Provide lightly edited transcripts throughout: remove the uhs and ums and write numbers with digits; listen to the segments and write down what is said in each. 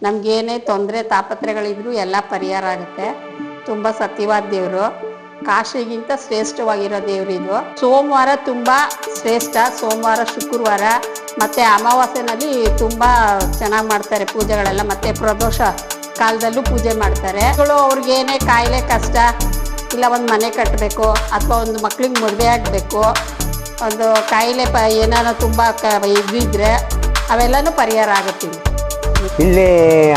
ನಮಗೇನೇ ತೊಂದರೆ ತಾಪತ್ರೆಗಳಿದ್ರು ಎಲ್ಲ ಪರಿಹಾರ ಆಗುತ್ತೆ. ತುಂಬ ಸತ್ಯವಾದ ದೇವರು, ಕಾಶಿಗಿಂತ ಶ್ರೇಷ್ಠವಾಗಿರೋ ದೇವರು ಇದು. ಸೋಮವಾರ ತುಂಬ ಶ್ರೇಷ್ಠ. ಸೋಮವಾರ, ಶುಕ್ರವಾರ ಮತ್ತು ಅಮಾವಾಸ್ಯೆನಲ್ಲಿ ತುಂಬ ಚೆನ್ನಾಗಿ ಮಾಡ್ತಾರೆ ಪೂಜೆಗಳೆಲ್ಲ. ಮತ್ತು ಪ್ರದೋಷ ಕಾಲದಲ್ಲೂ ಪೂಜೆ ಮಾಡ್ತಾರೆ. ಅವ್ರಿಗೇನೇ ಕಾಯಿಲೆ ಕಷ್ಟ ಇಲ್ಲ, ಒಂದು ಮನೆ ಕಟ್ಟಬೇಕು ಅಥವಾ ಒಂದು ಮಕ್ಳಿಗೆ ಮದುವೆ ಆಗಬೇಕು, ಒಂದು ಕಾಯಿಲೆ ಏನಾರ ತುಂಬ ಇದ್ದಿದ್ರೆ ಅವೆಲ್ಲನೂ ಪರಿಹಾರ ಆಗುತ್ತೆ. ಇಲ್ಲಿ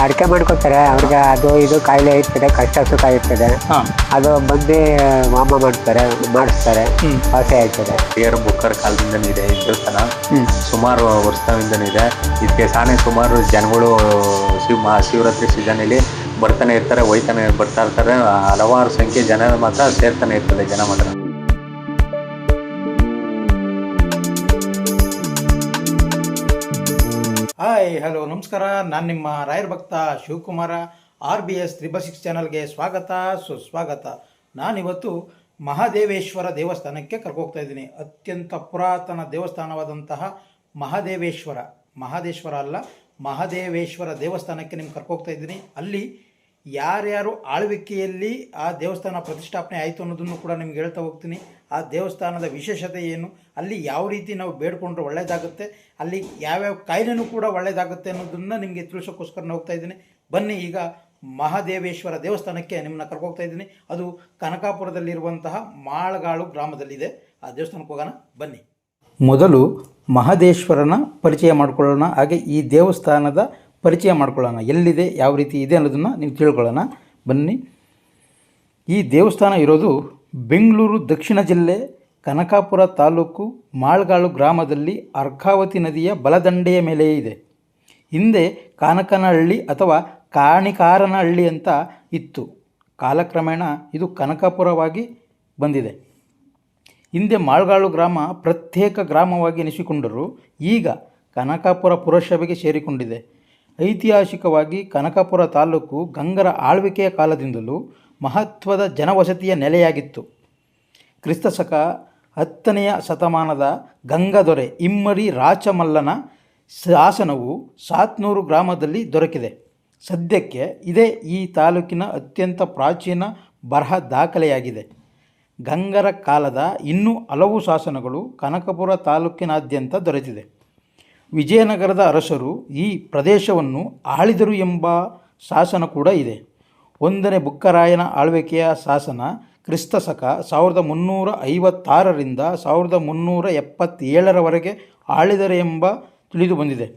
ಅಡಿಕೆ ಮಾಡ್ಕೊತಾರೆ. ಅವ್ರಿಗೆ ಅದು ಇದು ಕಾಯಿಲೆ ಇರ್ತದೆ, ಕಷ್ಟ ಸುಖ ಇರ್ತದೆ, ಅದು ಬಂದು ಮಾಮ ಮಾಡಿಸ್ತಾರೆ, ವಾಸಿ ಆಯ್ತದೆ. ಹಿರಿಯರು ಬುಕ್ಕರ್ ಕಾಲದಿಂದನೂ ಇದೆ ಈ ದೇವಸ್ಥಾನ. ಸುಮಾರು ವರ್ಷದಿಂದನೂ ಇದೆ. ಇದಕ್ಕೆ ಸಾನೆ ಸುಮಾರು ಜನಗಳು ಶಿವರಾತ್ರಿ ಸೀಸನಲ್ಲಿ ಬರ್ತಾನೆ ಇರ್ತಾರೆ, ಬರ್ತಾ ಇರ್ತಾರೆ. ಹಲವಾರು ಸಂಖ್ಯೆ ಜನ ಮಾತ್ರ ಸೇರ್ತಾನೆ ಇರ್ತದೆ, ಜನ ಮಾತ್ರ. ಹಾಯ್, ಹಲೋ, ನಮಸ್ಕಾರ. ನಾನು ನಿಮ್ಮ ರಾಯರ್ ಭಕ್ತ ಶಿವಕುಮಾರ. RBS 666 ಚಾನಲ್ಗೆ ಸ್ವಾಗತ, ಸುಸ್ವಾಗತ. ನಾನಿವತ್ತು ಮಹಾದೇವೇಶ್ವರ ದೇವಸ್ಥಾನಕ್ಕೆ ಕರ್ಕೋಗ್ತಾ ಇದ್ದೀನಿ. ಅತ್ಯಂತ ಪುರಾತನ ದೇವಸ್ಥಾನವಾದಂತಹ ಮಹದೇಶ್ವರ ಅಲ್ಲ, ಮಹಾದೇವೇಶ್ವರ ದೇವಸ್ಥಾನಕ್ಕೆ ನಿಮ್ಗೆ ಕರ್ಕೋಗ್ತಾ ಇದ್ದೀನಿ. ಅಲ್ಲಿ ಯಾರ್ಯಾರು ಆಳ್ವಿಕೆಯಲ್ಲಿ ಆ ದೇವಸ್ಥಾನ ಪ್ರತಿಷ್ಠಾಪನೆ ಆಯಿತು ಅನ್ನೋದನ್ನು ಕೂಡ ನಿಮ್ಗೆ ಹೇಳ್ತಾ ಹೋಗ್ತೀನಿ. ಆ ದೇವಸ್ಥಾನದ ವಿಶೇಷತೆ ಏನು, ಅಲ್ಲಿ ಯಾವ ರೀತಿ ನಾವು ಬೇಡ್ಕೊಂಡ್ರೆ ಒಳ್ಳೆಯದಾಗುತ್ತೆ, ಅಲ್ಲಿ ಯಾವ್ಯಾವ ಕಾಯಿಲೆನೂ ಕೂಡ ಒಳ್ಳೆಯದಾಗುತ್ತೆ ಅನ್ನೋದನ್ನು ನಿಮಗೆ ತಿಳಿಸೋಕ್ಕೋಸ್ಕರ ಹೋಗ್ತಾ ಇದ್ದೀನಿ. ಬನ್ನಿ, ಈಗ ಮಹಾದೇವೇಶ್ವರ ದೇವಸ್ಥಾನಕ್ಕೆ ನಿಮ್ಮನ್ನ ಕರ್ಕೋಗ್ತಾ ಇದ್ದೀನಿ. ಅದು ಕನಕಾಪುರದಲ್ಲಿರುವಂತಹ ಮಾಳಗಾಳು ಗ್ರಾಮದಲ್ಲಿದೆ. ಆ ದೇವಸ್ಥಾನಕ್ಕೆ ಹೋಗೋಣ, ಬನ್ನಿ. ಮೊದಲು ಮಹದೇಶ್ವರನ ಪರಿಚಯ ಮಾಡ್ಕೊಳ್ಳೋಣ, ಹಾಗೆ ಈ ದೇವಸ್ಥಾನದ ಪರಿಚಯ ಮಾಡ್ಕೊಳ್ಳೋಣ. ಎಲ್ಲಿದೆ, ಯಾವ ರೀತಿ ಇದೆ ಅನ್ನೋದನ್ನು ನೀವು ತಿಳ್ಕೊಳ್ಳೋಣ, ಬನ್ನಿ. ಈ ದೇವಸ್ಥಾನ ಇರೋದು ಬೆಂಗಳೂರು ದಕ್ಷಿಣ ಜಿಲ್ಲೆ ಕನಕಾಪುರ ತಾಲೂಕು ಮಾಳ್ಗಾಳು ಗ್ರಾಮದಲ್ಲಿ ಅರ್ಕಾವತಿ ನದಿಯ ಬಲದಂಡೆಯ ಮೇಲೆಯೇ ಇದೆ. ಹಿಂದೆ ಕಾನಕನಹಳ್ಳಿ ಅಥವಾ ಕಾಣಿಕಾರನಹಳ್ಳಿ ಅಂತ ಇತ್ತು. ಕಾಲಕ್ರಮೇಣ ಇದು ಕನಕಾಪುರವಾಗಿ ಬಂದಿದೆ. ಹಿಂದೆ ಮಾಳ್ಗಾಳು ಗ್ರಾಮ ಪ್ರತ್ಯೇಕ ಗ್ರಾಮವಾಗಿ ಎನಿಸಿಕೊಂಡರೂ ಈಗ ಕನಕಾಪುರ ಪುರಸಭೆಗೆ ಸೇರಿಕೊಂಡಿದೆ. ಐತಿಹಾಸಿಕವಾಗಿ ಕನಕಾಪುರ ತಾಲೂಕು ಗಂಗರ ಆಳ್ವಿಕೆಯ ಕಾಲದಿಂದಲೂ ಮಹತ್ವದ ಜನವಸತಿಯ ನೆಲೆಯಾಗಿತ್ತು. ಕ್ರಿಸ್ತಶಕ 10ನೇ ಶತಮಾನದ ಗಂಗದೊರೆ ಇಮ್ಮಡಿ ರಾಚಮಲ್ಲನ ಶಾಸನವು ಸಾತ್ನೂರು ಗ್ರಾಮದಲ್ಲಿ ದೊರಕಿದೆ. ಸದ್ಯಕ್ಕೆ ಇದೇ ಈ ತಾಲೂಕಿನ ಅತ್ಯಂತ ಪ್ರಾಚೀನ ಬರಹ ದಾಖಲೆಯಾಗಿದೆ. ಗಂಗರ ಕಾಲದ ಇನ್ನೂ ಹಲವು ಶಾಸನಗಳು ಕನಕಪುರ ತಾಲೂಕಿನಾದ್ಯಂತ ದೊರೆತಿದೆ. ವಿಜಯನಗರದ ಅರಸರು ಈ ಪ್ರದೇಶವನ್ನು ಆಳಿದರು ಎಂಬ ಶಾಸನ ಕೂಡ ಇದೆ. 1ನೇ ಬುಕ್ಕರಾಯನ ಆಳ್ವಿಕೆಯ ಶಾಸನ ಕ್ರಿಸ್ತಶಕ 1356ರಿಂದ 1377ರವರೆಗೆ ಆಳಿದರು ಎಂಬ ತಿಳಿದು ಬಂದಿದೆ.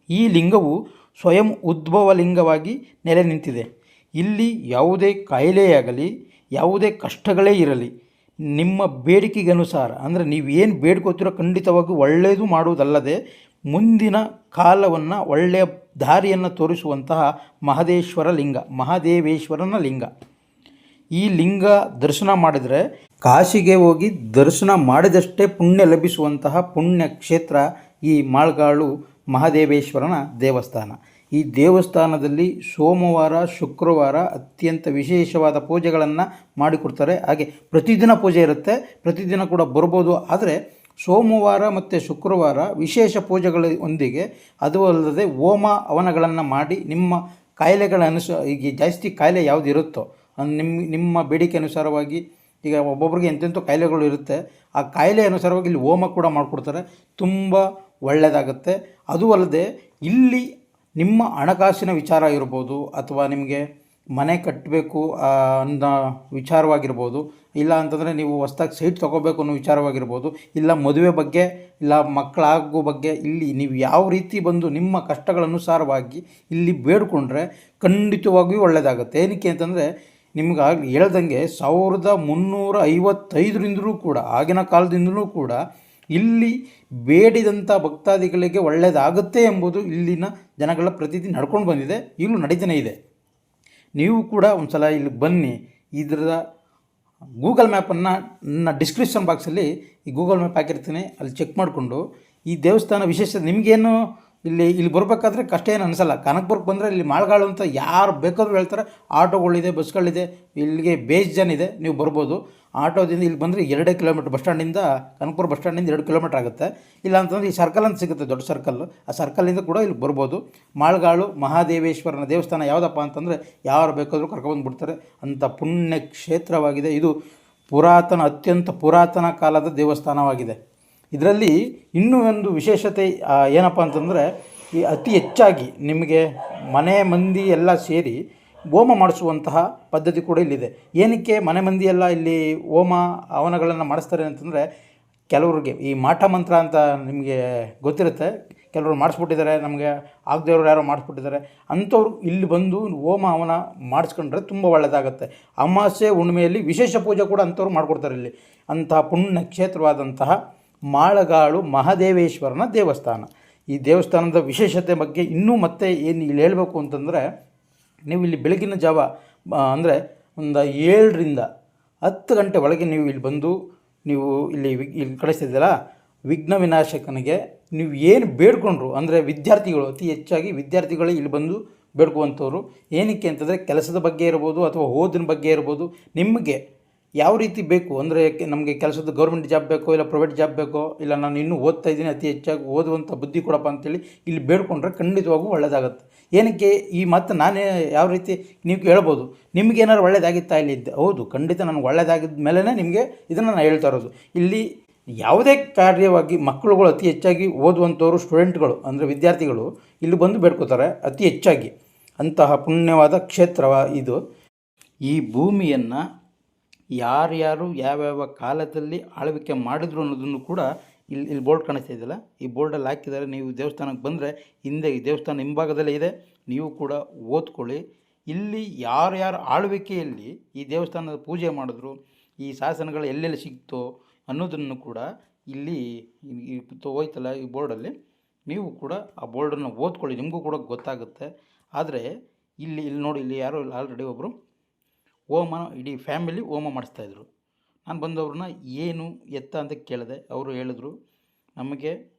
ಈ ಲಿಂಗವು ಸ್ವಯಂ ಉದ್ಭವ ಲಿಂಗವಾಗಿ ನೆಲೆ ನಿಂತಿದೆ. ಇಲ್ಲಿ ಯಾವುದೇ ಕಾಯಿಲೆಯಾಗಲಿ, ಯಾವುದೇ ಕಷ್ಟಗಳೇ ಇರಲಿ, ನಿಮ್ಮ ಬೇಡಿಕೆಗನುಸಾರ, ಅಂದರೆ ನೀವೇನು ಬೇಡ್ಕೋತಿರೋ ಖಂಡಿತವಾಗಿ ಒಳ್ಳೆಯದು ಮಾಡುವುದಲ್ಲದೆ ಮುಂದಿನ ಕಾಲವನ್ನು ಒಳ್ಳೆಯ ದಾರಿಯನ್ನು ತೋರಿಸುವಂತಹ ಮಹಾದೇವೇಶ್ವರನ ಲಿಂಗ. ಈ ಲಿಂಗ ದರ್ಶನ ಮಾಡಿದರೆ ಕಾಶಿಗೆ ಹೋಗಿ ದರ್ಶನ ಮಾಡಿದಷ್ಟೇ ಪುಣ್ಯ ಲಭಿಸುವಂತಹ ಪುಣ್ಯ ಕ್ಷೇತ್ರ ಈ ಮಾಳ್ಗಾಳು ಮಹಾದೇವೇಶ್ವರನ ದೇವಸ್ಥಾನ. ಈ ದೇವಸ್ಥಾನದಲ್ಲಿ ಸೋಮವಾರ, ಶುಕ್ರವಾರ ಅತ್ಯಂತ ವಿಶೇಷವಾದ ಪೂಜೆಗಳನ್ನು ಮಾಡಿಕೊಡ್ತಾರೆ. ಹಾಗೆ ಪ್ರತಿದಿನ ಪೂಜೆ ಇರುತ್ತೆ, ಪ್ರತಿದಿನ ಕೂಡ ಬರ್ಬೋದು. ಆದರೆ ಸೋಮವಾರ ಮತ್ತು ಶುಕ್ರವಾರ ವಿಶೇಷ ಪೂಜೆಗಳೊಂದಿಗೆ, ಅದು ಅಲ್ಲದೆ ಹೋಮ ಹವನಗಳನ್ನು ಮಾಡಿ ನಿಮ್ಮ ಕಾಯಿಲೆಗಳ ಈಗ ಜಾಸ್ತಿ ಕಾಯಿಲೆ ಯಾವುದು ಇರುತ್ತೋ ನಿಮ್ಮ ಬೇಡಿಕೆ ಅನುಸಾರವಾಗಿ, ಈಗ ಒಬ್ಬೊಬ್ರಿಗೆ ಎಂತೆಂಥ ಕಾಯಿಲೆಗಳು ಇರುತ್ತೆ, ಆ ಕಾಯಿಲೆ ಅನುಸಾರವಾಗಿ ಇಲ್ಲಿ ಹೋಮ ಕೂಡ ಮಾಡಿಕೊಡ್ತಾರೆ. ತುಂಬ ಒಳ್ಳೆಯದಾಗುತ್ತೆ. ಅದು ಅಲ್ಲದೆ ಇಲ್ಲಿ ನಿಮ್ಮ ಹಣಕಾಸಿನ ವಿಚಾರ ಇರ್ಬೋದು, ಅಥವಾ ನಿಮಗೆ ಮನೆ ಕಟ್ಟಬೇಕು ಅನ್ನೋ ವಿಚಾರವಾಗಿರ್ಬೋದು, ಇಲ್ಲ ಅಂತಂದರೆ ನೀವು ಹೊಸ್ದಾಗಿ ಸೈಟ್ ತೊಗೋಬೇಕು ಅನ್ನೋ ವಿಚಾರವಾಗಿರ್ಬೋದು, ಇಲ್ಲ ಮದುವೆ ಬಗ್ಗೆ, ಇಲ್ಲ ಮಕ್ಕಳಾಗೋ ಬಗ್ಗೆ, ಇಲ್ಲಿ ನೀವು ಯಾವ ರೀತಿ ಬಂದು ನಿಮ್ಮ ಕಷ್ಟಗಳನುಸಾರವಾಗಿ ಇಲ್ಲಿ ಬೇಡಿಕೊಂಡ್ರೆ ಖಂಡಿತವಾಗಿಯೂ ಒಳ್ಳೆಯದಾಗುತ್ತೆ. ಏನಕ್ಕೆ ಅಂತಂದರೆ ನಿಮ್ಗೆ ಹೇಳ್ದಂಗೆ 1355ರಿಂದಲೂ ಕೂಡ, ಆಗಿನ ಕಾಲದಿಂದಲೂ ಕೂಡ ಇಲ್ಲಿ ಬೇಡಿದಂಥ ಭಕ್ತಾದಿಗಳಿಗೆ ಒಳ್ಳೆಯದಾಗುತ್ತೆ ಎಂಬುದು ಇಲ್ಲಿನ ಜನಗಳ ಪ್ರತೀತಿ ನಡ್ಕೊಂಡು ಬಂದಿದೆ, ಈಗಲೂ ನಡೀತಾನೆ ಇದೆ. ನೀವು ಕೂಡ ಒಂದು ಸಲ ಇಲ್ಲಿ ಬನ್ನಿ. ಇದರ ಗೂಗಲ್ ಮ್ಯಾಪನ್ನು ನನ್ನ ಡಿಸ್ಕ್ರಿಪ್ಷನ್ ಬಾಕ್ಸಲ್ಲಿ ಈ ಗೂಗಲ್ ಮ್ಯಾಪ್ ಹಾಕಿರ್ತೀನಿ, ಅಲ್ಲಿ ಚೆಕ್ ಮಾಡಿಕೊಂಡು ಈ ದೇವಸ್ಥಾನ ವಿಶೇಷ ನಿಮಗೇನು ಇಲ್ಲಿ ಬರಬೇಕಾದ್ರೆ ಕಷ್ಟ ಏನು ಅನಿಸಲ್ಲ. ಕನಕಪುರಕ್ಕೆ ಬಂದರೆ ಇಲ್ಲಿ ಮಾಳ್ಗಾಳು ಅಂತ ಯಾರು ಬೇಕಾದರೂ ಹೇಳ್ತಾರೆ. ಆಟೋಗಳಿದೆ, ಬಸ್ಗಳಿದೆ, ಇಲ್ಲಿಗೆ ಬೇಸ್ ಜನ ಇದೆ, ನೀವು ಬರ್ಬೋದು. ಆಟೋದಿಂದ ಇಲ್ಲಿ ಬಂದರೆ 2 ಕಿಲೋಮೀಟ್ರ್, ಬಸ್ ಸ್ಟ್ಯಾಂಡಿಂದ ಕನಕಪುರ ಬಸ್ ಸ್ಟ್ಯಾಂಡಿಂದ 2 ಕಿಲೋಮೀಟ್ರ್ ಆಗುತ್ತೆ. ಇಲ್ಲ ಅಂತಂದರೆ ಈ ಸರ್ಕಲ್ ಅಂತ ಸಿಗುತ್ತೆ, ದೊಡ್ಡ ಸರ್ಕಲ್ಲು, ಆ ಸರ್ಕಲ್ಲಿಂದ ಕೂಡ ಇಲ್ಲಿ ಬರ್ಬೋದು. ಮಾಳ್ಗಾಳು ಮಹಾದೇವೇಶ್ವರನ ದೇವಸ್ಥಾನ ಯಾವುದಪ್ಪ ಅಂತಂದರೆ ಯಾರು ಬೇಕಾದರೂ ಕರ್ಕೊಬಂದುಬಿಡ್ತಾರೆ ಅಂಥ ಪುಣ್ಯ ಕ್ಷೇತ್ರವಾಗಿದೆ. ಇದು ಅತ್ಯಂತ ಪುರಾತನ ಕಾಲದ ದೇವಸ್ಥಾನವಾಗಿದೆ. ಇದರಲ್ಲಿ ಇನ್ನೂ ಒಂದು ವಿಶೇಷತೆ ಏನಪ್ಪ ಅಂತಂದರೆ, ಈ ಅತಿ ಹೆಚ್ಚಾಗಿ ನಿಮಗೆ ಮನೆ ಮಂದಿ ಎಲ್ಲ ಸೇರಿ ಹೋಮ ಮಾಡಿಸುವಂತಹ ಪದ್ಧತಿ ಕೂಡ ಇಲ್ಲಿದೆ. ಏನಕ್ಕೆ ಮನೆ ಮಂದಿ ಎಲ್ಲ ಇಲ್ಲಿ ಹೋಮ ಹವನಗಳನ್ನು ಮಾಡಿಸ್ತಾರೆ ಅಂತಂದರೆ, ಕೆಲವ್ರಿಗೆ ಈ ಮಾಟ ಮಂತ್ರ ಅಂತ ನಿಮಗೆ ಗೊತ್ತಿರುತ್ತೆ, ಕೆಲವರು ಮಾಡಿಸ್ಬಿಟ್ಟಿದ್ದಾರೆ, ನಮಗೆ ಆಗದೇವ್ರು ಯಾರೋ ಮಾಡಿಸ್ಬಿಟ್ಟಿದ್ದಾರೆ, ಅಂಥವ್ರು ಇಲ್ಲಿ ಬಂದು ಹೋಮ ಹವನ ಮಾಡಿಸ್ಕೊಂಡ್ರೆ ತುಂಬ ಒಳ್ಳೆಯದಾಗತ್ತೆ. ಅಮಾವಾಸ್ಯೆ ಹುಣ್ಣಿಮೆಯಲ್ಲಿ ವಿಶೇಷ ಪೂಜೆ ಕೂಡ ಅಂಥವ್ರು ಮಾಡಿಕೊಡ್ತಾರೆ. ಇಲ್ಲಿ ಅಂತಹ ಪುಣ್ಯ ಕ್ಷೇತ್ರವಾದಂತಹ ಮಾಳಗಾಳು ಮಹಾದೇವೇಶ್ವರನ ದೇವಸ್ಥಾನ. ಈ ದೇವಸ್ಥಾನದ ವಿಶೇಷತೆ ಬಗ್ಗೆ ಇನ್ನೂ ಮತ್ತೆ ಏನು ಇಲ್ಲಿ ಹೇಳಬೇಕು ಅಂತಂದರೆ, ನೀವು ಇಲ್ಲಿ ಬೆಳಗಿನ ಜಾವ ಅಂದರೆ ಒಂದು 7ರಿಂದ 10 ಗಂಟೆ ಒಳಗೆ ನೀವು ಇಲ್ಲಿ ಬಂದು ನೀವು ಇಲ್ಲಿ ಕಳಿಸ್ತಿದ್ದೀರಲ್ಲ, ವಿಘ್ನ ವಿನಾಶಕನಿಗೆ ನೀವು ಏನು ಬೇಡ್ಕೊಂಡ್ರು, ಅಂದರೆ ವಿದ್ಯಾರ್ಥಿಗಳು ಅತಿ ಹೆಚ್ಚಾಗಿ ವಿದ್ಯಾರ್ಥಿಗಳೇ ಇಲ್ಲಿ ಬಂದು ಬೇಡ್ಕುವಂಥವ್ರು. ಏನಕ್ಕೆ ಅಂತಂದರೆ ಕೆಲಸದ ಬಗ್ಗೆ ಇರ್ಬೋದು ಅಥವಾ ಓದಿನ ಬಗ್ಗೆ ಇರ್ಬೋದು, ನಿಮಗೆ ಯಾವ ರೀತಿ ಬೇಕು ಅಂದರೆ, ನಮಗೆ ಕೆಲಸದ ಗೌರ್ಮೆಂಟ್ ಜಾಬ್ ಬೇಕೋ ಇಲ್ಲ ಪ್ರೈವೇಟ್ ಜಾಬ್ ಬೇಕೋ, ಇಲ್ಲ ನಾನು ಇನ್ನೂ ಓದ್ತಾ ಇದ್ದೀನಿ, ಅತಿ ಹೆಚ್ಚಾಗಿ ಓದುವಂಥ ಬುದ್ಧಿ ಕೊಡಪ್ಪ ಅಂತೇಳಿ ಇಲ್ಲಿ ಬೇಡ್ಕೊಂಡ್ರೆ ಖಂಡಿತವಾಗೂ ಒಳ್ಳೆಯದಾಗತ್ತೆ. ಏನಕ್ಕೆ ಈ ಮಾತು ನಾನೇ ಯಾವ ರೀತಿ ನೀವು ಹೇಳ್ಬೋದು, ನಿಮಗೇನಾದ್ರು ಒಳ್ಳೆಯದಾಗಿತ್ತಾ ಇಲ್ಲಿ ಅಂತ? ಹೌದು, ಖಂಡಿತ ನನಗೆ ಒಳ್ಳೆಯದಾಗಿದ್ದ ಮೇಲೇ ನಿಮಗೆ ಇದನ್ನು ನಾನು ಹೇಳ್ತಾ ಇರೋದು. ಇಲ್ಲಿ ಯಾವುದೇ ಕಾರ್ಯವಾಗಿ ಮಕ್ಕಳುಗಳು ಅತಿ ಹೆಚ್ಚಾಗಿ ಓದುವಂಥವ್ರು, ಸ್ಟೂಡೆಂಟ್ಗಳು ಅಂದರೆ ವಿದ್ಯಾರ್ಥಿಗಳು ಇಲ್ಲಿ ಬಂದು ಬೇಡ್ಕೋತಾರೆ ಅತಿ ಹೆಚ್ಚಾಗಿ. ಅಂತಹ ಪುಣ್ಯವಾದ ಕ್ಷೇತ್ರವ ಇದು. ಈ ಭೂಮಿಯನ್ನು ಯಾರ್ಯಾರು ಯಾವ್ಯಾವ ಕಾಲದಲ್ಲಿ ಆಳ್ವಿಕೆ ಮಾಡಿದ್ರು ಅನ್ನೋದನ್ನು ಕೂಡ ಇಲ್ಲಿ ಬೋರ್ಡ್ ಕಾಣಿಸ್ತಾ ಇದೆಯಲ್ಲ, ಈ ಬೋರ್ಡಲ್ಲಿ ಹಾಕಿದ್ದಾರೆ. ನೀವು ದೇವಸ್ಥಾನಕ್ಕೆ ಬಂದರೆ ಹಿಂದೆ ಈ ದೇವಸ್ಥಾನ ಹಿಂಭಾಗದಲ್ಲೇ ಇದೆ, ನೀವು ಕೂಡ ಓದ್ಕೊಳ್ಳಿ. ಇಲ್ಲಿ ಯಾರ್ಯಾರು ಆಳ್ವಿಕೆಯಲ್ಲಿ ಈ ದೇವಸ್ಥಾನದ ಪೂಜೆ ಮಾಡಿದ್ರು, ಈ ಶಾಸನಗಳು ಎಲ್ಲೆಲ್ಲಿ ಸಿಕ್ತೋ ಅನ್ನೋದನ್ನು ಕೂಡ ಇಲ್ಲಿ ಹೋಯ್ತಲ್ಲ ಈ ಬೋರ್ಡಲ್ಲಿ, ನೀವು ಕೂಡ ಆ ಬೋರ್ಡನ್ನು ಓದ್ಕೊಳ್ಳಿ, ನಿಮಗೂ ಕೂಡ ಗೊತ್ತಾಗುತ್ತೆ. ಆದರೆ ಇಲ್ಲಿ ನೋಡಿ, ಇಲ್ಲಿ ಯಾರೋ ಆಲ್ರೆಡಿ ಒಬ್ಬರು ಹೋಮ, ಇಡೀ ಫ್ಯಾಮಿಲಿ ಹೋಮ ಮಾಡಿಸ್ತಾಯಿದ್ರು. ನಾನು ಬಂದವ್ರನ್ನ ಏನು ಎತ್ತ ಅಂತ ಕೇಳಿದೆ. ಅವರು ಹೇಳಿದ್ರು, ನಮಗೆ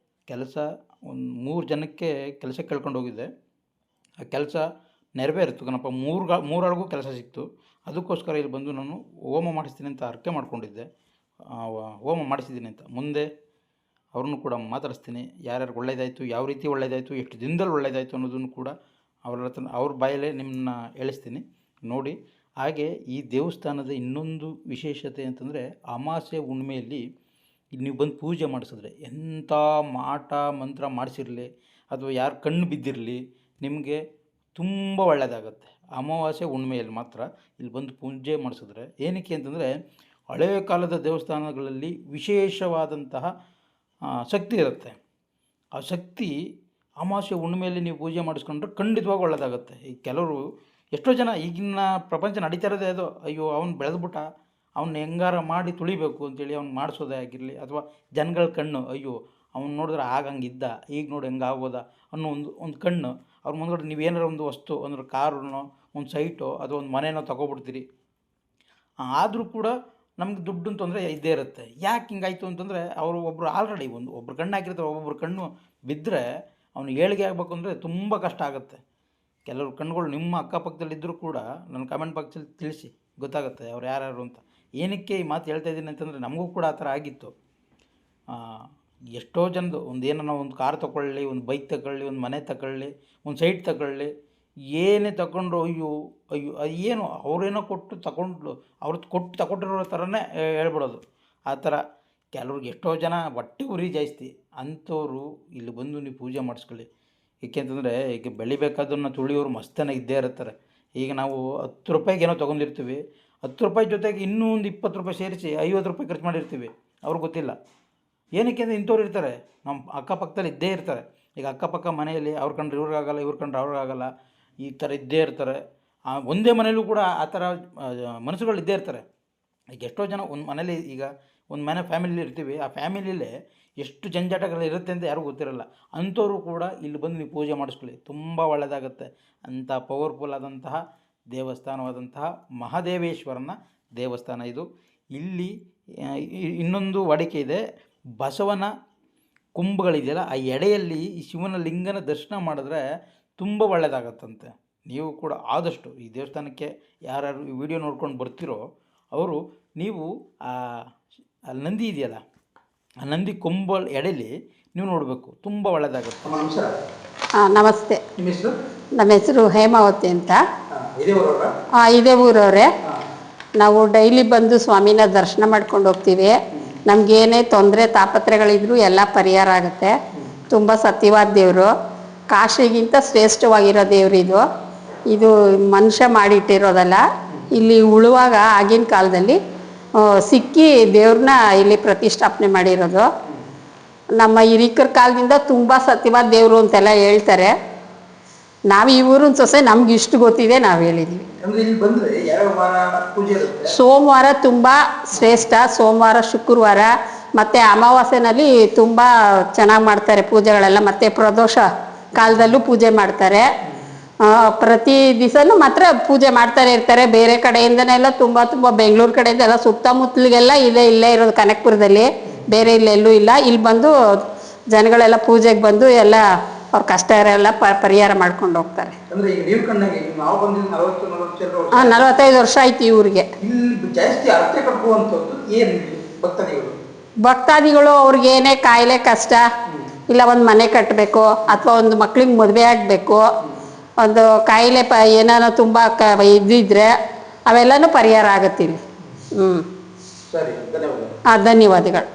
ಕೆಲಸ ಒಂದು 3 ಜನಕ್ಕೆ ಕೆಲಸ ಕೇಳ್ಕೊಂಡು ಹೋಗಿದ್ದೆ, ಆ ಕೆಲಸ ನೆರವೇರಿತು ಕಣಪ್ಪ, 3 ಕೆಲಸ ಸಿಕ್ತು, ಅದಕ್ಕೋಸ್ಕರ ಇಲ್ಲಿ ಬಂದು ನಾನು ಹೋಮ ಮಾಡಿಸ್ತೀನಿ ಅಂತ ಅರ್ಕೆ ಮಾಡ್ಕೊಂಡಿದ್ದೆ, ಹೋಮ ಮಾಡಿಸಿದ್ದೀನಿ ಅಂತ. ಮುಂದೆ ಅವ್ರನ್ನೂ ಕೂಡ ಮಾತಾಡಿಸ್ತೀನಿ, ಯಾರ್ಯಾರು ಒಳ್ಳೇದಾಯಿತು, ಯಾವ ರೀತಿ ಒಳ್ಳೇದಾಯಿತು, ಎಷ್ಟು ದಿನದಲ್ಲಿ ಒಳ್ಳೇದಾಯಿತು ಅನ್ನೋದನ್ನು ಕೂಡ ಅವ್ರ ಬಾಯಲ್ಲೇ ನಿಮ್ಮನ್ನ ಹೇಳಿಸ್ತೀನಿ ನೋಡಿ. ಹಾಗೆ ಈ ದೇವಸ್ಥಾನದ ಇನ್ನೊಂದು ವಿಶೇಷತೆ ಅಂತಂದರೆ, ಅಮಾವಾಸ್ಯೆ ಹುಣ್ಣಿಮೆಯಲ್ಲಿ ಇಲ್ಲಿ ನೀವು ಬಂದು ಪೂಜೆ ಮಾಡಿಸಿದ್ರೆ, ಎಂಥ ಮಾಟ ಮಂತ್ರ ಮಾಡಿಸಿರಲಿ ಅಥವಾ ಯಾರು ಕಣ್ಣು ಬಿದ್ದಿರಲಿ, ನಿಮಗೆ ತುಂಬ ಒಳ್ಳೆಯದಾಗತ್ತೆ. ಅಮಾವಾಸ್ಯೆ ಹುಣ್ಣಿಮೆಯಲ್ಲಿ ಮಾತ್ರ ಇಲ್ಲಿ ಬಂದು ಪೂಜೆ ಮಾಡಿಸಿದ್ರೆ. ಏನಕ್ಕೆ ಅಂತಂದರೆ, ಹಳೆಯ ಕಾಲದ ದೇವಸ್ಥಾನಗಳಲ್ಲಿ ವಿಶೇಷವಾದಂತಹ ಶಕ್ತಿ ಇರುತ್ತೆ. ಆ ಶಕ್ತಿ ಅಮಾವಾಸ್ಯೆ ಹುಣ್ಣಿಮೆಯಲ್ಲಿ ನೀವು ಪೂಜೆ ಮಾಡಿಸ್ಕೊಂಡ್ರೆ ಖಂಡಿತವಾಗಿ ಒಳ್ಳೆಯದಾಗತ್ತೆ. ಈ ಕೆಲವರು ಎಷ್ಟೋ ಜನ ಈಗಿನ ಪ್ರಪಂಚ ನಡೀತಾ ಇರೋದೇ ಅದು, ಅಯ್ಯೋ ಅವ್ನು ಬೆಳೆದ್ಬಿಟ್ಟ, ಅವ್ನು ಹೆಂಗಾರ ಮಾಡಿ ತುಳಿಬೇಕು ಅಂತೇಳಿ ಅವ್ನು ಮಾಡಿಸೋದೇ ಆಗಿರಲಿ, ಅಥವಾ ಜನಗಳ ಕಣ್ಣು, ಅಯ್ಯೋ ಅವ್ನು ನೋಡಿದ್ರೆ ಆಗಂಗಿದ್ದ, ಈಗ ನೋಡಿ ಹೆಂಗಾಗೋದ ಅನ್ನೋ ಒಂದು ಕಣ್ಣು ಅವ್ರ ಮುಂದ್ಗಡೆ. ನೀವೇನಾರ ಒಂದು ವಸ್ತು ಅಂದ್ರೆ ಕಾರನ್ನೋ ಒಂದು ಸೈಟೋ ಅಥವಾ ಒಂದು ಮನೆಯೋ ತೊಗೊಬಿಡ್ತೀರಿ, ಆದರೂ ಕೂಡ ನಮ್ಗೆ ದುಡ್ಡು ತೊಂದರೆ ಇದ್ದೇ ಇರುತ್ತೆ. ಯಾಕೆ ಹಿಂಗಾಯ್ತು ಅಂತಂದರೆ, ಅವರು ಒಬ್ಬರು ಆಲ್ರೆಡಿ ಒಬ್ಬರು ಕಣ್ಣು ಹಾಕಿರ್ತಾರೆ, ಒಬ್ಬೊಬ್ರು ಕಣ್ಣು ಬಿದ್ದರೆ ಅವ್ನು ಏಳಿಗೆ ಆಗಬೇಕು ಅಂದರೆ ತುಂಬ ಕಷ್ಟ ಆಗುತ್ತೆ. ಕೆಲವರು ಕಣ್ಣುಗಳು ನಿಮ್ಮ ಅಕ್ಕಪಕ್ಕದಲ್ಲಿದ್ದರೂ ಕೂಡ ನನ್ನ ಕಮೆಂಟ್ ಬಾಕ್ಸಲ್ಲಿ ತಿಳಿಸಿ, ಗೊತ್ತಾಗುತ್ತೆ ಅವ್ರು ಯಾರ್ಯಾರು ಅಂತ. ಏನಕ್ಕೆ ಈ ಮಾತು ಹೇಳ್ತಾ ಇದ್ದೀನಿ ಅಂತಂದರೆ, ನಮಗೂ ಕೂಡ ಆ ಥರ ಆಗಿತ್ತು. ಎಷ್ಟೋ ಜನದು ಏನೋ ಒಂದು ಕಾರ್ ತಗೊಳ್ಳಿ, ಒಂದು ಬೈಕ್ ತಗೊಳ್ಳಿ, ಒಂದು ಮನೆ ತಗೊಳ್ಳಿ, ಒಂದು ಸೈಟ್ ತಗೊಳ್ಳಿ, ಏನೇ ತಗೊಂಡ್ರು ಅಯ್ಯೋ ಏನು ಅವರೇನೋ ಕೊಟ್ಟು ತಗೊಂಡು ತಗೊಂಡಿರೋ ಥರನೇ ಹೇಳ್ಬಿಡೋದು. ಆ ಥರ ಕೆಲವ್ರಿಗೆ ಎಷ್ಟೋ ಜನ ಹೊಟ್ಟೆ ಉರಿ ಜಾಸ್ತಿ, ಅಂಥವ್ರು ಇಲ್ಲಿ ಬಂದು ನೀವು ಪೂಜೆ ಮಾಡಿಸ್ಕೊಳ್ಳಿ. ಏಕೆಂತಂದರೆ, ಈಗ ಬೆಳಿಬೇಕಾದನ್ನ ತುಳಿಯೋರು ಮಸ್ತನ ಇದ್ದೇ ಇರ್ತಾರೆ. ಈಗ ನಾವು 10 ರೂಪಾಯಿಗೆ ಏನೋ ತೊಗೊಂಡಿರ್ತೀವಿ, 10 ರೂಪಾಯಿ ಜೊತೆಗೆ ಇನ್ನೂ ಒಂದು 20 ರೂಪಾಯಿ ಸೇರಿಸಿ 50 ರೂಪಾಯಿ ಖರ್ಚು ಮಾಡಿರ್ತೀವಿ, ಅವ್ರಿಗೆ ಗೊತ್ತಿಲ್ಲ. ಏನಕ್ಕೆ ಅಂದರೆ ಇಂಥವ್ರು ಇರ್ತಾರೆ, ನಮ್ಮ ಅಕ್ಕಪಕ್ಕದಲ್ಲಿ ಇದ್ದೇ ಇರ್ತಾರೆ. ಈಗ ಅಕ್ಕಪಕ್ಕ ಮನೆಯಲ್ಲಿ ಅವ್ರ ಕಂಡ್ರೆ ಇವ್ರಿಗಾಗಲ್ಲ, ಇವ್ರ ಕಂಡ್ರೆ ಅವ್ರಿಗಾಗಲ್ಲ, ಈ ಥರ ಇದ್ದೇ ಇರ್ತಾರೆ. ಒಂದೇ ಮನೇಲೂ ಕೂಡ ಆ ಥರ ಮನಸ್ಸುಗಳು ಇದ್ದೇ ಇರ್ತಾರೆ. ಈಗ ಎಷ್ಟೋ ಜನ ಒಂದು ಮನೇಲಿ, ಈಗ ಒಂದು ಮನೆ ಫ್ಯಾಮಿಲಿ ಇರ್ತೀವಿ, ಆ ಫ್ಯಾಮಿಲಿಯಲ್ಲೇ ಎಷ್ಟು ಜಂಜಾಟಗಳು ಇರುತ್ತೆ ಅಂತ ಯಾರಿಗೂ ಗೊತ್ತಿರಲ್ಲ. ಅಂಥವ್ರು ಕೂಡ ಇಲ್ಲಿ ಬಂದು ನೀವು ಪೂಜೆ ಮಾಡಿಸ್ಕೊಳ್ಳಿ, ತುಂಬ ಒಳ್ಳೆಯದಾಗುತ್ತೆ. ಅಂಥ ಪವರ್ಫುಲ್ ಆದಂತಹ ದೇವಸ್ಥಾನವಾದಂತಹ ಮಹಾದೇವೇಶ್ವರನ ದೇವಸ್ಥಾನ ಇದು. ಇಲ್ಲಿ ಇನ್ನೊಂದು ವಾಡಿಕೆ ಇದೆ, ಬಸವನ ಕುಂಭಗಳಿದೆಯಲ್ಲ, ಆ ಎಡೆಯಲ್ಲಿ ಈ ಶಿವನ ಲಿಂಗನ ದರ್ಶನ ಮಾಡಿದ್ರೆ ತುಂಬ ಒಳ್ಳೆಯದಾಗತ್ತಂತೆ. ನೀವು ಕೂಡ ಆದಷ್ಟು ಈ ದೇವಸ್ಥಾನಕ್ಕೆ ಯಾರ್ಯಾರು ಈ ವಿಡಿಯೋ ನೋಡ್ಕೊಂಡು ಬರ್ತಿರೋ ಅವರು ನೀವು ಆ ನಂದಿ ಇದೆಯಲ್ಲ, ಆ ನಂದಿ ಕೊಂಬಲ್ ಎಡೆಲಿ ನೀವು ನೋಡಬೇಕು, ತುಂಬ ಒಳ್ಳೆಯದಾಗುತ್ತೆ. ನಮಸ್ಕಾರ. ನಮಸ್ತೆ. ನಿಮ್ಮ ಹೆಸರು? ನಮ್ಮ ಹೆಸರು ಹೇಮಾವತಿ ಅಂತ. ಇದೇ ಊರವರ? ಇದೇ ಊರವರೇ. ನಾವು ಡೈಲಿ ಬಂದು ಸ್ವಾಮಿನ ದರ್ಶನ ಮಾಡ್ಕೊಂಡು ಹೋಗ್ತೀವಿ. ನಮಗೇನೇ ತೊಂದರೆ ತಾಪತ್ರೆಗಳಿದ್ರು ಎಲ್ಲ ಪರಿಹಾರ ಆಗುತ್ತೆ. ತುಂಬ ಸತ್ಯವಾದ ದೇವರು, ಕಾಶಿಗಿಂತ ಶ್ರೇಷ್ಠವಾಗಿರೋ ದೇವ್ರಿದು. ಇದು ಮನುಷ್ಯ ಮಾಡಿಟ್ಟಿರೋದಲ್ಲ. ಇಲ್ಲಿ ಉಳುವಾಗ ಆಗಿನ ಕಾಲದಲ್ಲಿ ಸಿಕ್ಕಿ ದೇವ್ರನ್ನ ಇಲ್ಲಿ ಪ್ರತಿಷ್ಠಾಪನೆ ಮಾಡಿರೋದು. ನಮ್ಮ ಹಿರಿಕರ ಕಾಲದಿಂದ ತುಂಬ ಸತ್ಯವಾದ ದೇವರು ಅಂತೆಲ್ಲ ಹೇಳ್ತಾರೆ. ನಾವು ಈ ಊರಿನ ಸೊಸೆ, ನಮ್ಗೆ ಇಷ್ಟು ಗೊತ್ತಿದೆ, ನಾವು ಹೇಳಿದ್ದೀವಿ. ಸೋಮವಾರ ತುಂಬ ಶ್ರೇಷ್ಠ. ಸೋಮವಾರ, ಶುಕ್ರವಾರ ಮತ್ತು ಅಮಾವಾಸ್ಯೆನಲ್ಲಿ ತುಂಬ ಚೆನ್ನಾಗಿ ಮಾಡ್ತಾರೆ ಪೂಜೆಗಳೆಲ್ಲ. ಮತ್ತು ಪ್ರದೋಷ ಕಾಲದಲ್ಲೂ ಪೂಜೆ ಮಾಡ್ತಾರೆ. ಪ್ರತಿ ದಿವಸನೂ ಮಾತ್ರ ಪೂಜೆ ಮಾಡ್ತಾನೆ ಇರ್ತಾರೆ. ಬೇರೆ ಕಡೆಯಿಂದನೆಲ್ಲ ತುಂಬ ಬೆಂಗಳೂರು ಕಡೆಯಿಂದ ಎಲ್ಲ ಸುತ್ತಮುತ್ತಲಿಗೆಲ್ಲ ಇಲ್ಲೇ ಇರೋದು ಕನಕಪುರದಲ್ಲಿ, ಬೇರೆ ಇಲ್ಲೆಲ್ಲೂ ಇಲ್ಲ. ಇಲ್ಲಿ ಬಂದು ಜನಗಳೆಲ್ಲ ಪೂಜೆಗೆ ಬಂದು ಎಲ್ಲ ಅವ್ರ ಕಷ್ಟ ಎಲ್ಲ ಪರಿಹಾರ ಮಾಡ್ಕೊಂಡು ಹೋಗ್ತಾರೆ. 45 ವರ್ಷ ಆಯ್ತು ಈ ಊರಿಗೆ. ಭಕ್ತಾದಿಗಳು ಅವ್ರಿಗೆ ಏನೇ ಕಾಯಿಲೆ ಕಷ್ಟ ಇಲ್ಲ, ಒಂದು ಮನೆ ಕಟ್ಟಬೇಕು ಅಥವಾ ಒಂದು ಮಕ್ಳಿಗೆ ಮದುವೆ ಆಗಬೇಕು, ಒಂದು ಕಾಯಿಲೆ ಏನಾರ ತುಂಬ ಇದ್ದಿದ್ರೆ ಅವೆಲ್ಲನೂ ಪರಿಹಾರ ಆಗುತ್ತೆ ಇಲ್ಲಿ. ಧನ್ಯವಾದಗಳು.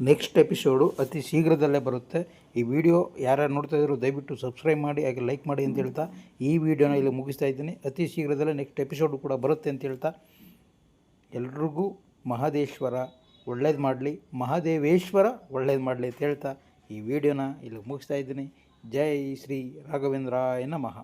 ನೆಕ್ಸ್ಟ್ ಎಪಿಸೋಡು ಅತಿ ಶೀಘ್ರದಲ್ಲೇ ಬರುತ್ತೆ. ಈ ವಿಡಿಯೋ ಯಾರು ನೋಡ್ತಾ ಇದ್ರು ದಯವಿಟ್ಟು ಸಬ್ಸ್ಕ್ರೈಬ್ ಮಾಡಿ, ಹಾಗೆ ಲೈಕ್ ಮಾಡಿ ಅಂತ ಹೇಳ್ತಾ ಈ ವಿಡಿಯೋನ ಇಲ್ಲಿ ಮುಗಿಸ್ತಾ ಇದ್ದೀನಿ. ಅತಿ ಶೀಘ್ರದಲ್ಲೇ ನೆಕ್ಸ್ಟ್ ಎಪಿಸೋಡು ಕೂಡ ಬರುತ್ತೆ ಅಂತ ಹೇಳ್ತಾ ಎಲ್ರಿಗೂ ಮಹದೇಶ್ವರ ಒಳ್ಳೇದು ಮಾಡಲಿ, ಮಹಾದೇವೇಶ್ವರ ಒಳ್ಳೇದು ಮಾಡಲಿ ಅಂತ ಹೇಳ್ತಾ ಈ ವಿಡಿಯೋನ ಇಲ್ಲಿ ಮುಗಿಸ್ತಾ ಇದ್ದೀನಿ. ಜೈ ಶ್ರೀ ರಾಘವೇಂದ್ರಾಯ ನಮಃ.